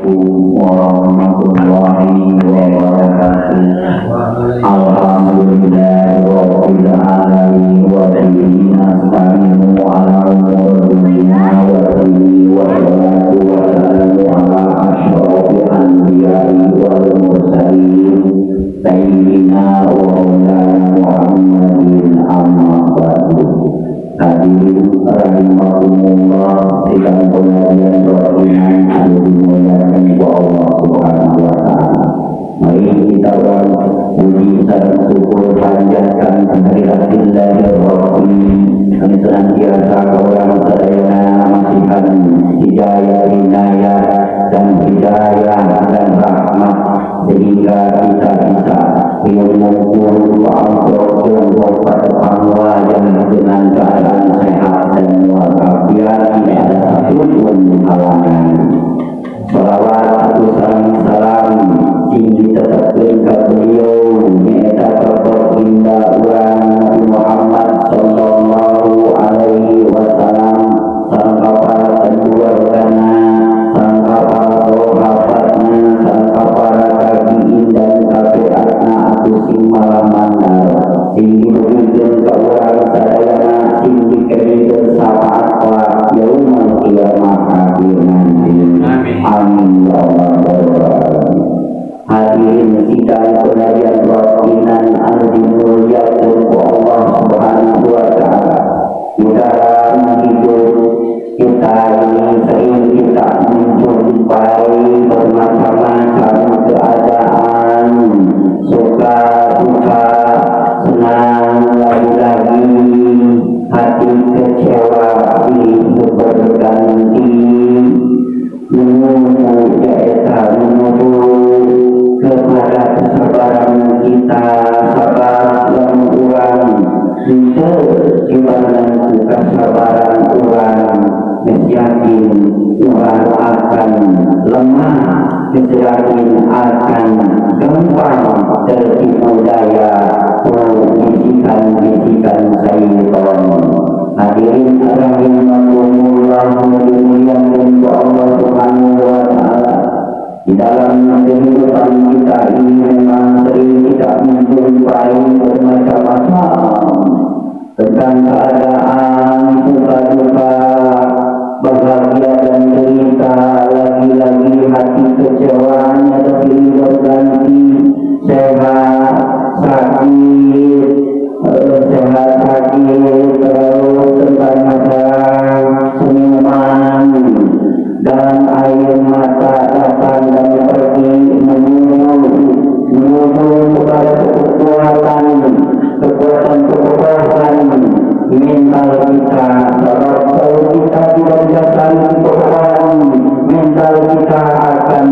Assalamualaikum warahmatullahi wabarakatuh. Alhamdulillahirabbil alamin wa bihi nasta'inu ala umuri dunya wa dini wa salatu wa salamu ala asyrofil anbiya'i wal mursalin sayyidina wa maulana Muhammadin amma ba'du. Hadirin rahimahumullah, sidang pengajian doaiman anu dimuliakan ku Allah Subhanahu wa taala. Mari kita puji sareng syukur panjatkan kehadiratillahir rahim kami senantiasa kaurang sadayana masihan hidayah inayah dan hidayah dan rahmat sehingga kita bisa mengumpul wa'alaikum warahmatullahi wabarakatuh dengan keadaan sehat dan walafiat tidak ada satupun halangan. Salawat atau salam tinggi tetapkan ke beliau nyata tokoh indah urang Nabi Muhammad sallallahu alaihi wasallam sangka para keluargana, sangka para sahabatnya, sangka para tabi'in dan tabi'atna atau sing malamandar tinggi berikan ke urang sadayana tinggi keridan syafaat kelak yaumul qiyamah akhir nanti. Amin ya Allah. Hadirin sidang pengajian doaiman anu dimuliakan ku Allah Subhanahu wa taala. Dalam hidup kita ini sering kita menjumpai bermacam-macam keadaan, suka duka, senang lagi-lagi, hati kecewa silih berganti. Menuju kepada kesabaran kita, sabar yang kurang bisa dibanding kesabaran kurang, yakin kurang akan lemah, yakin akan gampang tertipu daya bisikan-bisikan syaitan. Hadirin rahimakumullah, dimuliakan Allah Subhanahu wa taala. Di dalam kehidupan kita ini memang sering kita menjumpai bermacam-macam tentang keadaan, suka duka, bahagia dan cerita, lagi-lagi hati kecewanya tapi berganti, sehat sakit, sehat sakit, terus tentang macam senyuman dan air mata datang dan pergi menuju kepada kekuatan mental kita. Kalau kita tidak biasa kekuatan mental kita akan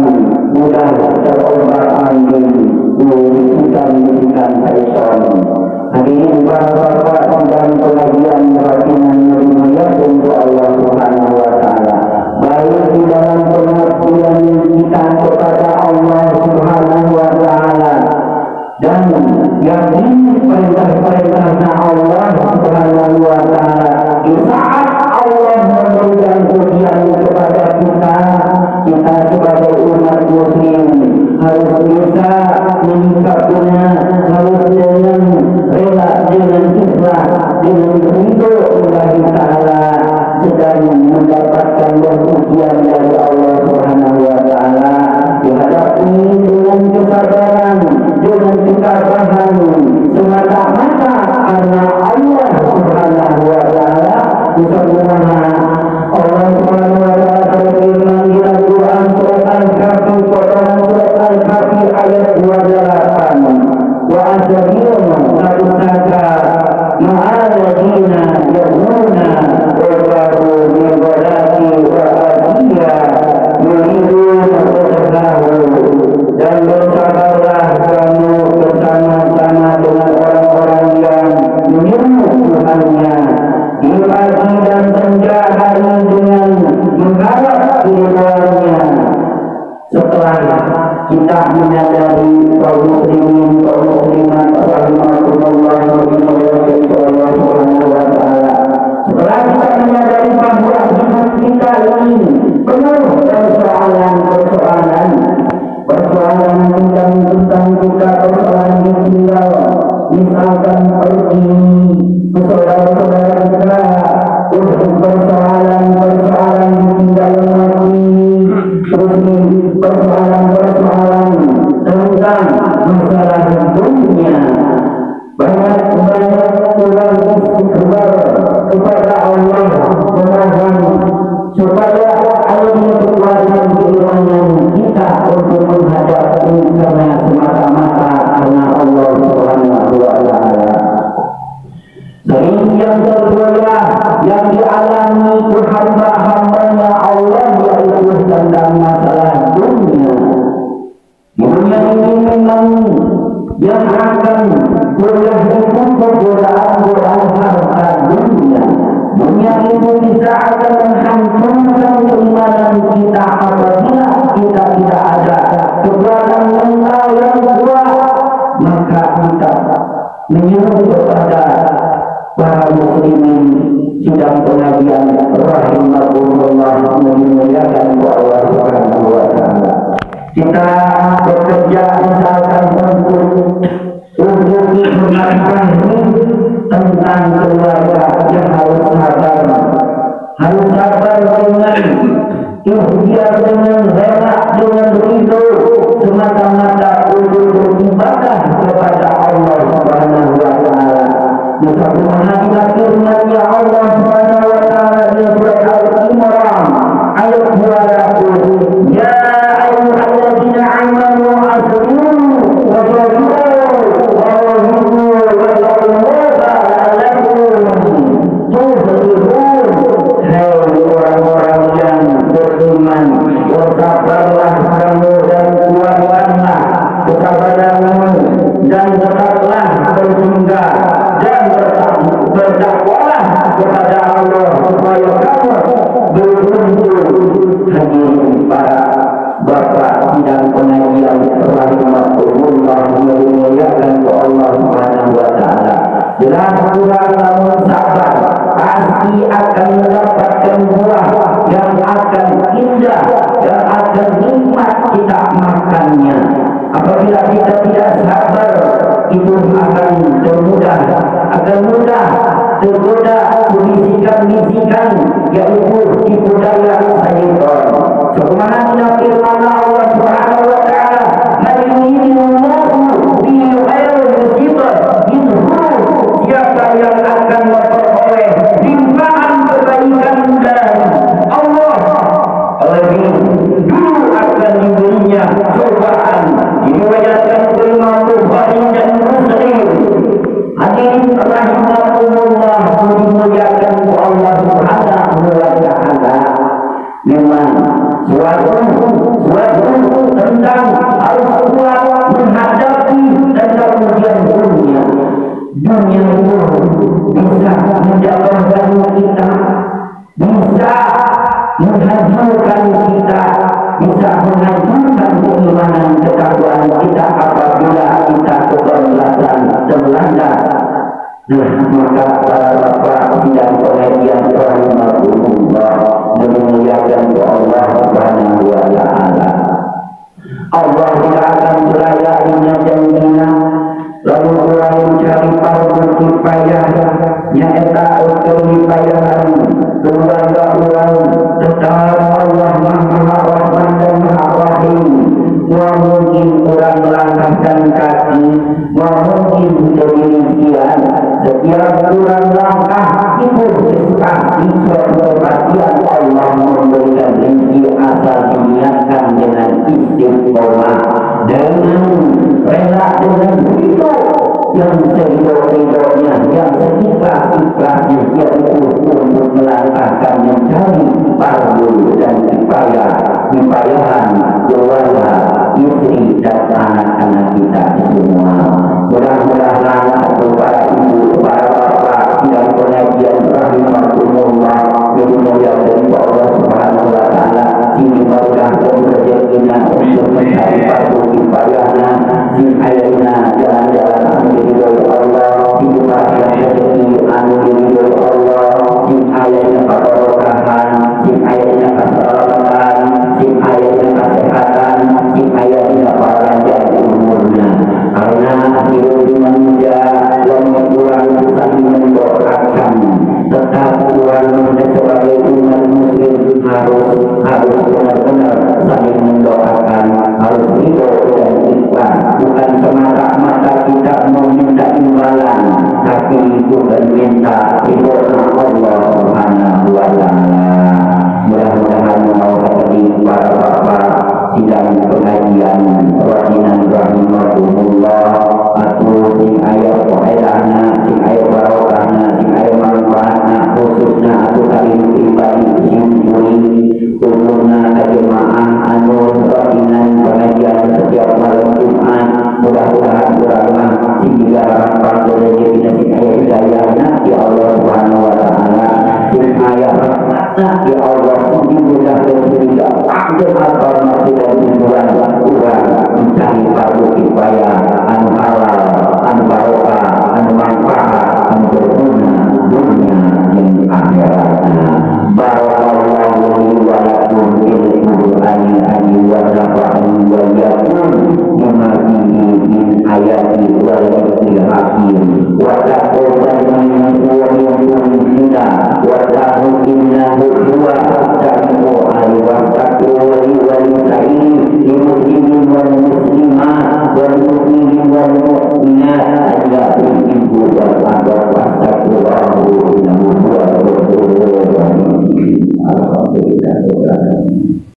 mudah terombak-ambing bisikan-bisikan syaitan. Hadirin para bapak dan pengajian doaiman dimuliakan oleh Allah Subhanahu wa taala. Baik di dalam pengertian kita kepada Allah Subhanahu wa taala dan yakin perintah-perintahnya Allah Subhanahu wa taala. Di saat Allah memberikan ujian kepada kita sebagai umat muslim harus bisa menyikapinya, harus dengan rela, dengan ikhlas, dengan ridho Allah taala sedang mendapatkan ujian dari Allah Subhanahu wa taala. Dihadapi dengan kesabaran, dengan ketabahan semata-mata karena Allah Subhanahu wa taala. Bismillah. Allah Subhanahu wa taala berfirman di dalam Quran surat Al-Kahfi, surat Al-Kahfi ayat 28. Wa asbiruna ladusaka ma'aladina ya'muna wa min ghadati wa asiya yuridun wajhahu. Dan bersabarlah kamu bersama-sama dengan orang-orang yang menyeru Tuhannya di pagi dan senja hari dengan mengharap ridhonya. Setelah kita menyadari kaum muslimin, kaum muslimat rahimahumullah Subhanahu wa taala, setelah kita menyadari bahwa hidup kita ini penuh persoalan-persoalan kurang istighfar kepada Allah, memohon supaya Allah kekuatan keimanan kita untuk menghadapi karena semata-mata karena Allah Subhanahu wa Ta'ala. Sering yang kedua yang dialami hamba-hambanya Allah yaitu tentang masalah dunia. Dunia ini memang yang akan berlaku godaan harta dunia. Dunia itu bisa akan menghancurkan keimanan kita apabila kita tidak ada kekuatan mental yang kuat, maka kita menyeru kepada para muslimin sidang pengajian rahimahullah memuliakan Allah Subhanahu wa Ta'ala. Kita bekerja misalkan untuk menafkahi tentang keluarga yang harus sabar dengan ikhtiar, dengan rela, dengan ridho semata-mata untuk beribadah kepada Allah Subhanahu wa Ta'ala. Disebutkan firman ya Allah Subhanahu wa Ta'ala di surat Al-Imran ayat 200, ya ayyuhalladzina amanu aslimu wa jahidu wa rahimu wa taqullaha la'allakum tuflihun. Hai orang-orang yang beriman, bersabarlah kamu dan kuatkanlah kesabaranmu dan tetaplah bersinggah dan berdakwalah kepada Allah supaya kamu beruntung. Hadirin para bapak sidang pengajian rahimahullah memuliakan Allah Subhanahu wa Ta'ala. Jelas kurang namun sabar pasti akan mendapatkan buah yang akan indah, yang akan nikmat kita makannya. Apabila kita tidak sabar, itu akan mudah tergoda bisikan-bisikan yaitu tipu daya syaitan. Sebagaimana firman Allah Subhanahu wa Ta'ala, "Man yuridillahu bihi khairan yusibah minhu." Siapa yang akan memperoleh limpahan kebaikan dari Allah, lebih dulu akan diberinya cobaan. Diriwayatkan oleh Imam Bukhari dan Muslim. Hadirin rahimahullah dimuliakan Allah Subhanahu wa Ta'ala. Memang suatu tentang harus kuat menghadapi tentang ujian dunia. Dunia itu bisa menjauhkan kita, bisa menghancurkan kita, bisa menghancurkan keimanan ketakwaan kita apabila kita kebablasan terlantar. Maka para bapak sidang pengajian rahimahullah memuliakan Allah Subhanahu wa Ta'ala. Allah tidak akan melayaninya janjinya lalu orang mencari pahala kifayah yang eta kelipayahan keluarga orang tetap Allah Maha Rahman dan Maha Rahim. Mungkin orang melangkahkan kaki, mungkin demikian setiap orang langkah itu pasti suatu perhatian Allah memberikan rezeki asal diniatkan dengan istiqomah, dengan rela, dengan itu yang seridok-ridoknya, yang seikhlas-ikhlasnya, yaitu untuk melangkahkan mencari fardu dan kifayahan keluarga, istri dan anak-anak kita semua. Mudah-mudahan para ibu, para bapak sidang pengajian rahimahullah dimuliakan Allah Subhanahu wa Ta'ala, ini barulah rezekinya untuk mencari fardu kifayahna, di ayatnya jalan-jalan diridhoi Allah, hidup rezeki anu diridhoi Allah, di ayatnya keberkahan, di ayatnya keselamatan, di ayatnya kesehatan, di ayatnya panjang umurnya. Karena hidup di manusia yang kurang saling mendoakan, tetap kurang sebagai umat muslim harus benar-benar saling mendoakan, harus ridho dan ikhlas, bukan semata-mata kita meminta imbalan, tapi para bapak sidang pengajian radinan rahimahumullah atau sing aya faedahna sing aya barokahna sing aya manfaatna khususna atau kali pribadi sing umumna jemaah anu radinan pengajian setiap malam Jumat mudah-mudahan beranglah sehingga harapan rezeki sing aya hidayahna ya Allah Subhanahu wa taala sing aya rahmatna ya Allah mudah rezeki ada apa maksud dan tujuan urang mencari fardu kifayah anu halal anu barokah anu manfaat anu berguna dunia dan akhiratna barakallahu li wa lakum fil qur'anil azim wa nafa'ani wa iyyakum bima fihi min ayati wal hakim wa taqwa